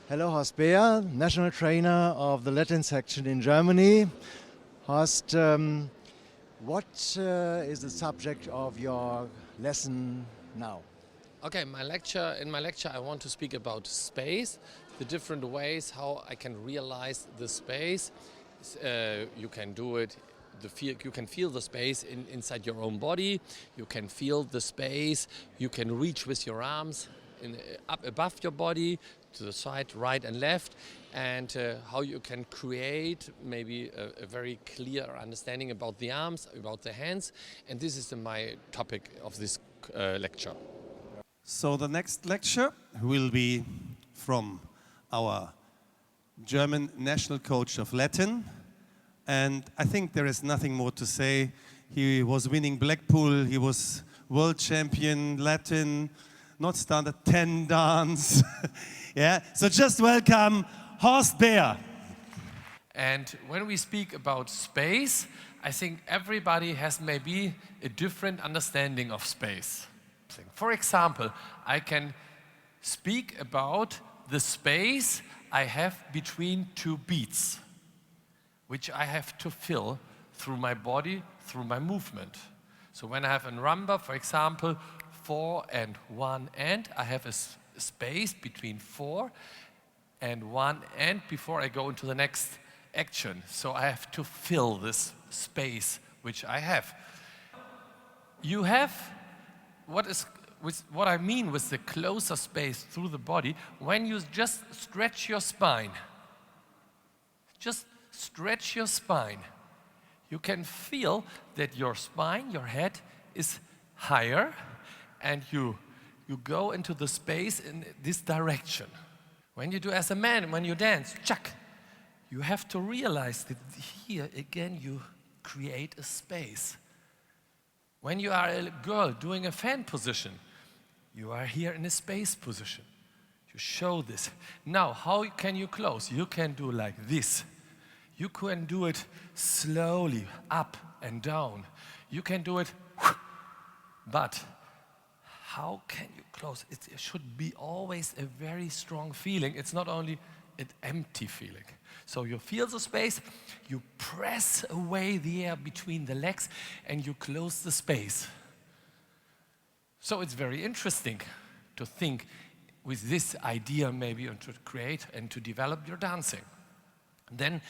Hello, Horst Beer, national trainer of the Latin section in Germany. Horst, what is the subject of your lesson now? Okay, in my lecture I want to speak about space, the different ways how I can realize the space. You can do it, you can feel the space inside your own body, you can feel the space, you can reach with your arms up above your body, to the side, right and left, and how you can create maybe a very clear understanding about the arms, about the hands, and this is my topic of this lecture. So the next lecture will be from our German national coach of Latin, and I think there is nothing more to say. He was winning Blackpool, he was world champion Latin, not standard 10 dance. Yeah, so just welcome Horst Beer. And when we speak about space, I think everybody has maybe a different understanding of space. For example, I can speak about the space I have between two beats, which I have to fill through my body, through my movement. So when I have a rumba, for example, 4 and 1 and, I have a space between 4 and 1 and before I go into the next action. So I have to fill this space which I have. You have what I mean with the closer space through the body, when you just stretch your spine. Just stretch your spine. You can feel that your spine, your head is higher, and you go into the space in this direction. When you do as a man, when you dance, chuck, you have to realize that here again you create a space. When you are a girl doing a fan position, you are here in a space position. You show this. Now, how can you close? You can do like this. You can do it slowly, up and down. You can do it, but how can you close? It should be always a very strong feeling. It's not only an empty feeling. So you feel the space, you press away the air between the legs, and you close the space. So it's very interesting to think with this idea maybe and to create and to develop your dancing. Then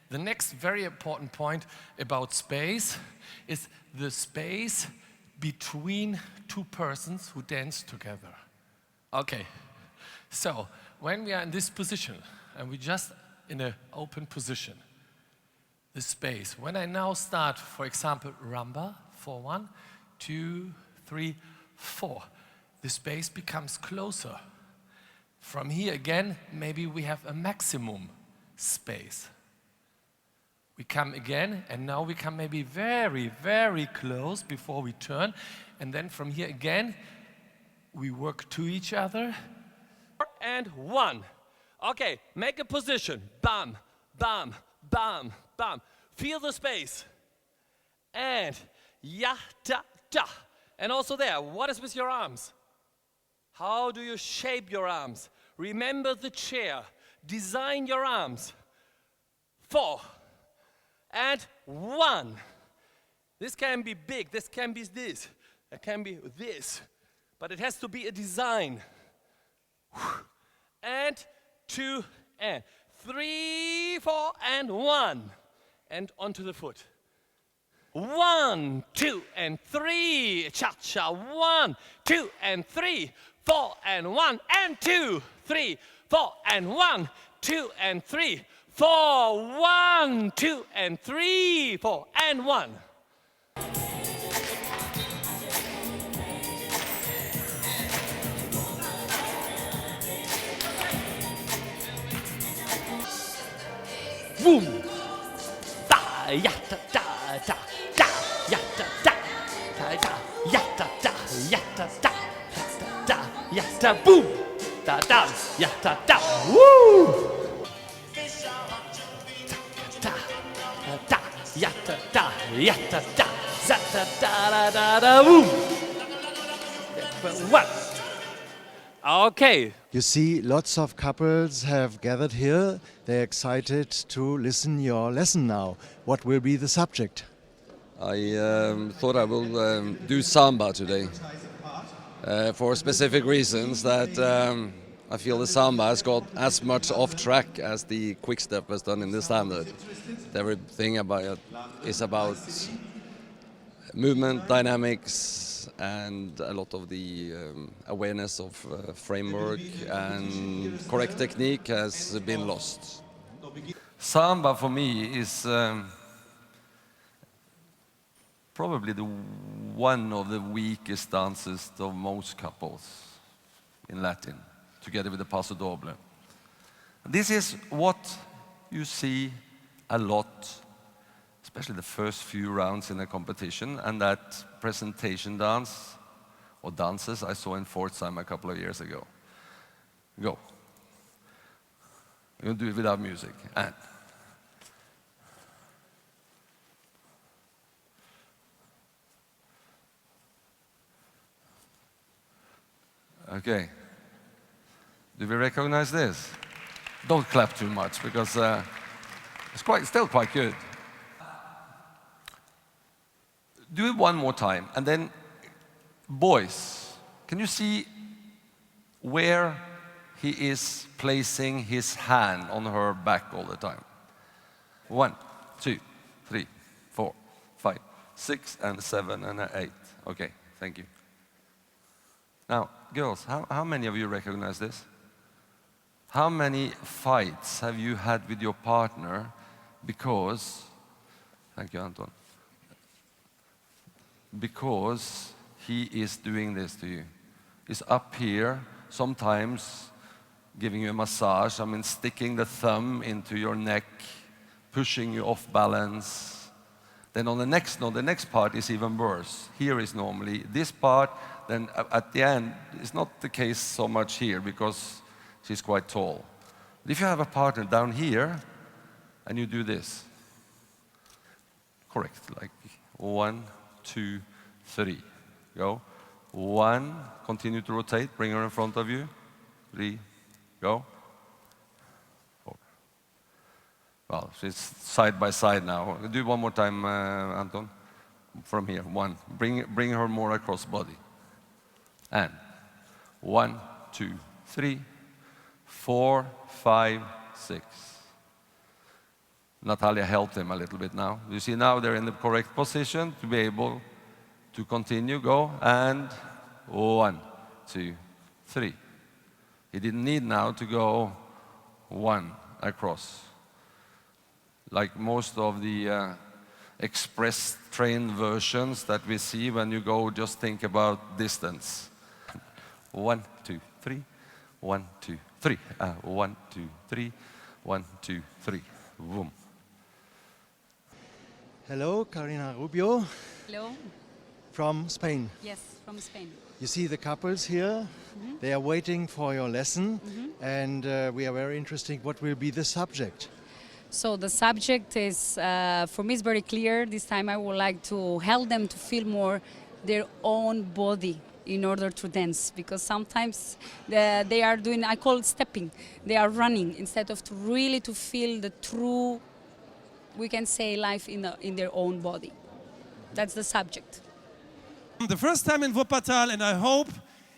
the next very important point about space is the space between two persons who dance together. Okay, so when we are in this position and we just in an open position, the space, when I now start, for example, rumba, 4, 1, 2, 3, 4, the space becomes closer. From here again, maybe we have a maximum space. We come again, and now we come maybe very, very close before we turn. And then from here again, we work to each other. And 1. Okay, make a position. Bam, bam, bam, bam. Feel the space. And ya, da, da. And also there, what is with your arms? How do you shape your arms? Remember the chair. Design your arms. 4. And 1. This can be big, this can be this, it can be this, but it has to be a design. And 2 and 3, 4 and 1. And onto the foot. 1, 2 and 3, cha-cha, 1, 2 and 3, 4 and 1 and 2, 3, 4 and 1, 2 and 3, 4, 1, 2 and 3, 4 and 1. Boom. Da ya da da da da ya da da da da ya da da ya da da da da ya da boom da da ya da da woo. Da ya da da ya da da za da da da da da boom. 1, Okay. You see, lots of couples have gathered here. They're excited to listen your lesson now. What will be the subject? I thought I will do Samba today for specific reasons that I feel the Samba has got as much off track as the quick step has done in the standard. Everything about it is about movement, dynamics, and a lot of the awareness of framework and correct technique has been lost. Samba for me is probably one of the weakest dances of most couples in Latin, together with the Paso Doble. This is what you see a lot, especially the first few rounds in a competition, and that presentation dance, or dances, I saw in Pforzheim a couple of years ago. Go. You'll do it without music. And okay. Do we recognize this? Don't clap too much because it's still quite good. Do it one more time, and then, boys, can you see where he is placing his hand on her back all the time? 1, 2, 3, 4, 5, 6, and 7, and 8. Okay, thank you. Now, girls, how many of you recognize this? How many fights have you had with your partner because, thank you, Anton, because he is doing this to you? He's up here, sometimes giving you a massage, sticking the thumb into your neck, pushing you off balance. Then on the next part is even worse. Here is normally this part, then at the end, it's not the case so much here because she's quite tall. But if you have a partner down here, and you do this, correct, like 1, 2, 3, go. 1, continue to rotate, bring her in front of you, 3, go. 4. Well, she's side by side now. Do one more time, Anton, from here, 1. Bring her more across body. And 1, 2, 3, 4, 5, 6. Natalia helped him a little bit now. You see now they're in the correct position to be able to continue. Go. And 1, 2, 3. He didn't need now to go 1 across. Like most of the express train versions that we see, when you go, just think about distance. 1, 2, 3. 1, 2, 3. 1, 2, 3. 1, 2, 3. Boom. Hello, Carina Rubio Hello. from Spain. Yes, from Spain. You see the couples here. They are waiting for your lesson, and we are very interested. What will be the subject? So the subject is, for me, it's very clear. This time I would like to help them to feel more their own body in order to dance, because sometimes they are doing, I call it stepping. They are running instead of really to feel the true, we can say, life in their own body. That's the subject. The first time in Wuppertal, and I hope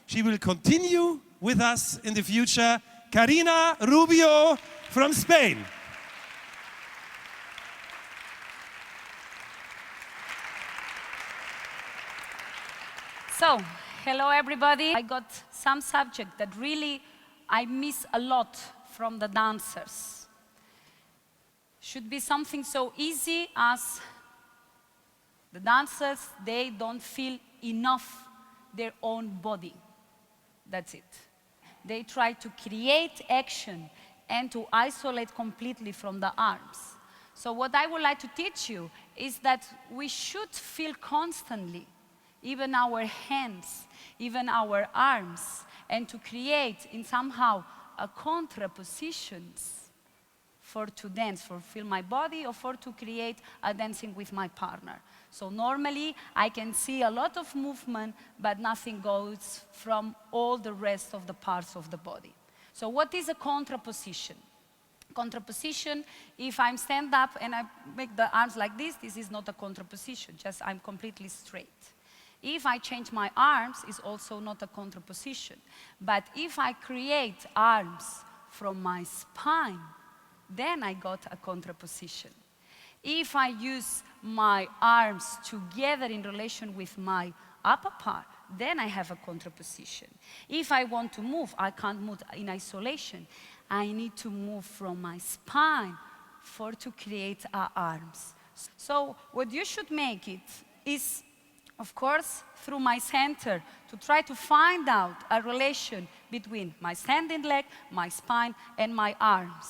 she will continue with us in the future. Carina Rubio from Spain. So, hello everybody. I got some subject that really I miss a lot from the dancers. Should be something so easy as the dancers, they don't feel enough their own body. That's it. They try to create action and to isolate completely from the arms. So what I would like to teach you is that we should feel constantly, even our hands, even our arms, and to create in somehow a contrapositions for to dance, for feel my body, or for to create a dancing with my partner. So normally I can see a lot of movement, but nothing goes from all the rest of the parts of the body. So what is a contraposition? Contraposition, if I'm stand up and I make the arms like this is not a contraposition, just I'm completely straight. If I change my arms, it's also not a contraposition. But if I create arms from my spine, then I got a contraposition. If I use my arms together in relation with my upper part, then I have a contraposition. If I want to move, I can't move in isolation. I need to move from my spine for to create arms. So what you should make it is, of course, through my center, to try to find out a relation between my standing leg, my spine, and my arms.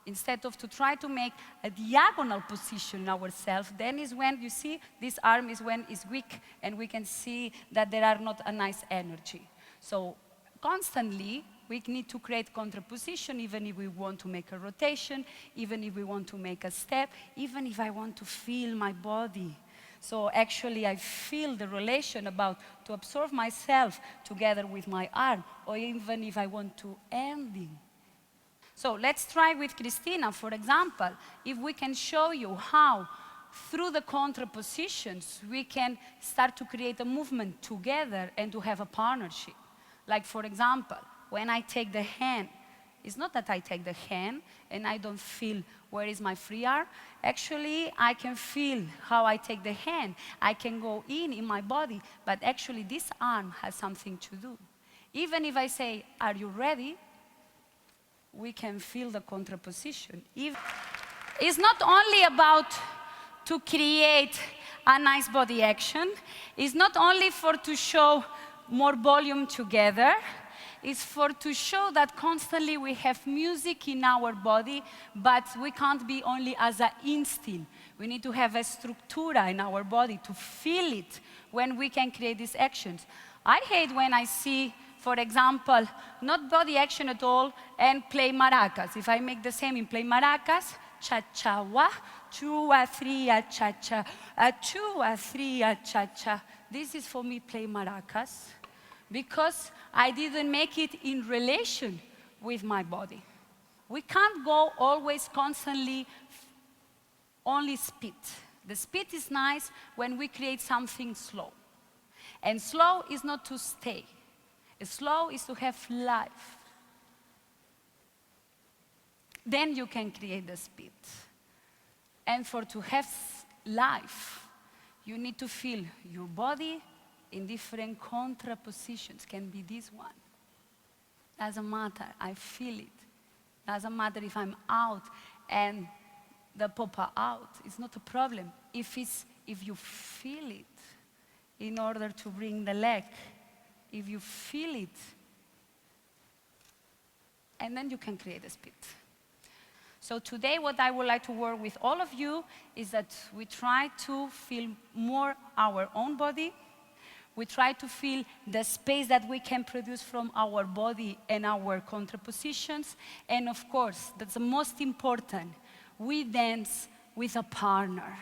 Instead of to try to make a diagonal position ourselves, then is when you see this arm is when it's weak and we can see that there are not a nice energy. So constantly we need to create contraposition, even if we want to make a rotation, even if we want to make a step, even if I want to feel my body. So actually I feel the relation about to absorb myself together with my arm, or even if I want to ending. So let's try with Christina, for example, if we can show you how through the contrapositions we can start to create a movement together and to have a partnership. Like for example, when I take the hand, it's not that I take the hand and I don't feel where is my free arm. Actually, I can feel how I take the hand. I can go in my body, but actually this arm has something to do. Even if I say, are you ready? We can feel the contraposition. It's not only about to create a nice body action. It's not only for to show more volume together. It's for to show that constantly we have music in our body, but we can't be only as an instinct. We need to have a structura in our body to feel it when we can create these actions. I hate when I see, for example, not body action at all, and play maracas. If I make the same in play maracas, cha-cha-wa, 2-3, cha-cha, 2-3, cha-cha. This is for me play maracas, because I didn't make it in relation with my body. We can't go always constantly only speed. The speed is nice when we create something slow. And slow is not to stay. Slow is to have life. Then you can create the speed. And for to have life, you need to feel your body in different contrapositions. Can be this one. Doesn't matter, I feel it. Doesn't matter if I'm out and the papa out. It's not a problem. If you feel it, in order to bring the leg, if you feel it, and then you can create a speed. So today what I would like to work with all of you is that we try to feel more our own body. We try to feel the space that we can produce from our body and our contrapositions. And of course, that's the most important, we dance with a partner.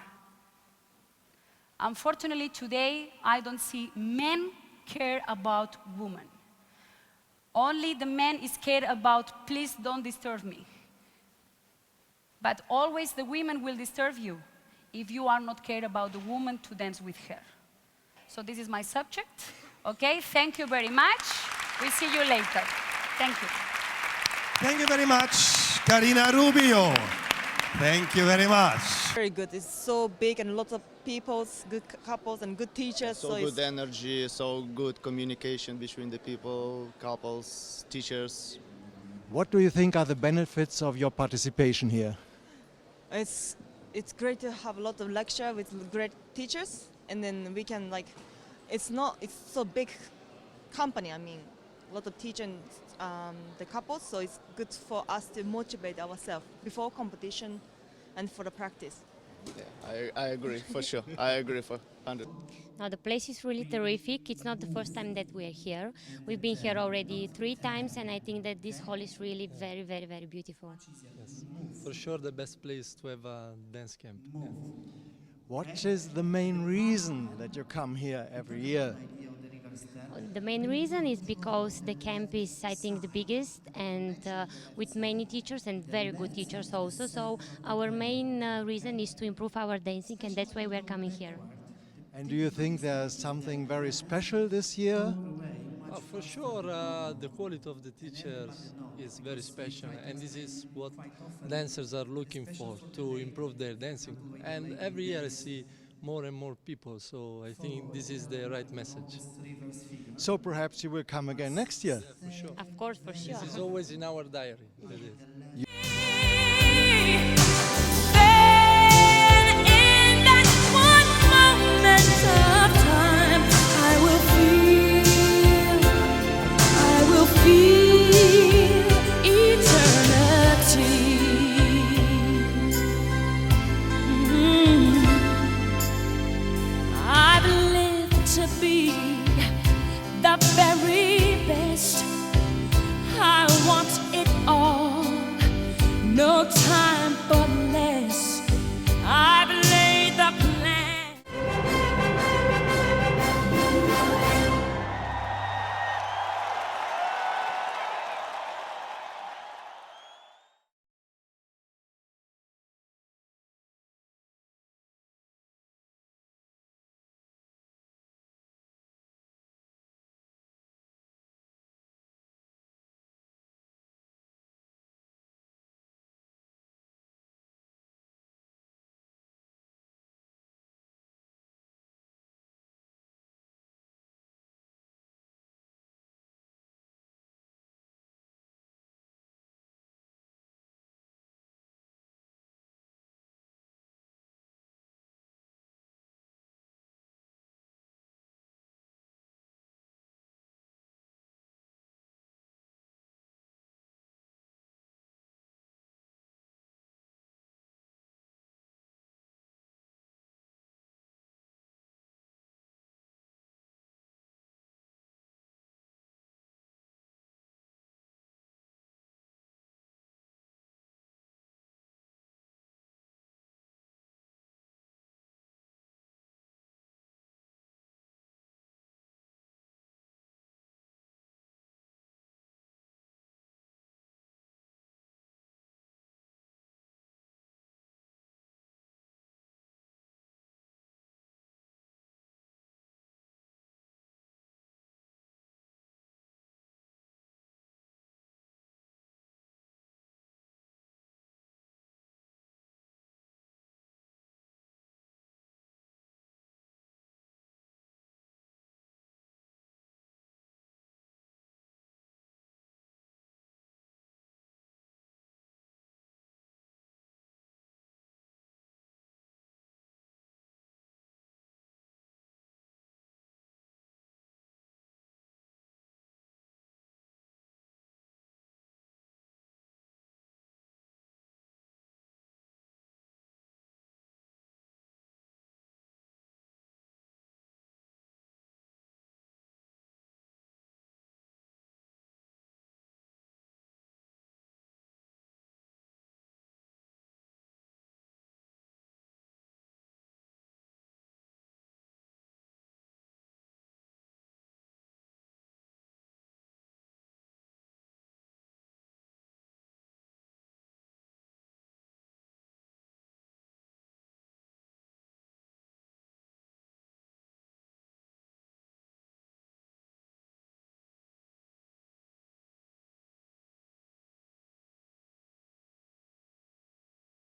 Unfortunately, today, I don't see men care about women. Only the man is cared about, please don't disturb me. But always the women will disturb you if you are not cared about the woman to dance with her. So this is my subject. Okay, thank you very much. We see you later. Thank you. Thank you very much, Karina Rubio. Thank you very much. Very good. It's so big and lots of people, good couples and good teachers. So good energy, so good communication between the people, couples, teachers. What do you think are the benefits of your participation here? It's great to have a lot of lecture with great teachers, and then we can it's so big company. I mean, a lot of teachers and the couples, so it's good for us to motivate ourselves before competition and for the practice. Yeah, I agree for sure. I agree for 100. Now the place is really terrific. It's not the first time that we are here. We've been here already 3 times, and I think that this hall is really very, very, very beautiful. Yes, for sure the best place to have a dance camp. Yeah. What is the main reason that you come here every year? The main reason is because the camp is, I think, the biggest, and with many teachers and very good teachers also. So our main reason is to improve our dancing, and that's why we're coming here. And do you think there's something very special this year? For sure, the quality of the teachers is very special, and this is what dancers are looking for to improve their dancing. And every year I see more and more people, so I think this is the right message. So perhaps you will come again next year. For sure. Of course, for sure. This is always in our diary. That is.